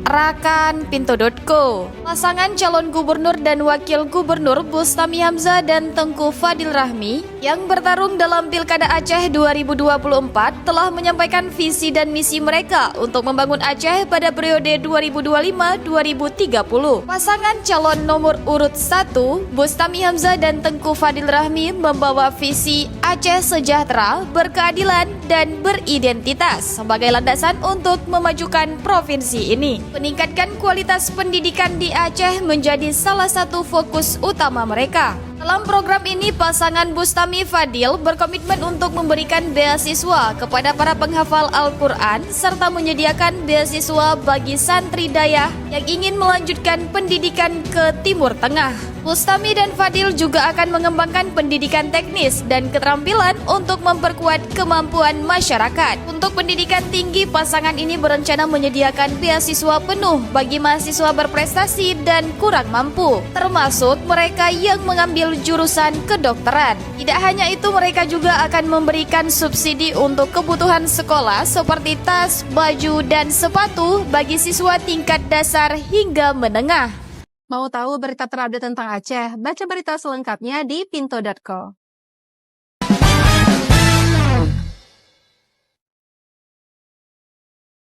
Rakan Pintu.co. Pasangan calon gubernur dan wakil gubernur Bustami Hamzah dan Tengku Fadil Rahmi yang bertarung dalam Pilkada Aceh 2024 telah menyampaikan visi dan misi mereka untuk membangun Aceh pada periode 2025-2030. Pasangan calon nomor urut 1, Bustami Hamzah dan Tengku Fadil Rahmi membawa visi Aceh sejahtera, berkeadilan, dan beridentitas sebagai landasan untuk memajukan provinsi ini. Meningkatkan kualitas pendidikan di Aceh menjadi salah satu fokus utama mereka. Dalam program ini, pasangan Bustami Fadil berkomitmen untuk memberikan beasiswa kepada para penghafal Al-Quran serta menyediakan beasiswa bagi santri dayah yang ingin melanjutkan pendidikan ke Timur Tengah. Bustami dan Fadil juga akan mengembangkan pendidikan teknis dan keterampilan untuk memperkuat kemampuan masyarakat. Untuk pendidikan tinggi, pasangan ini berencana menyediakan beasiswa penuh bagi mahasiswa berprestasi dan kurang mampu, termasuk mereka yang mengambil jurusan kedokteran. Tidak hanya itu, mereka juga akan memberikan subsidi untuk kebutuhan sekolah seperti tas, baju, dan sepatu bagi siswa tingkat dasar hingga menengah. Mau tahu berita terupdate tentang Aceh? Baca berita selengkapnya di Pintu.co.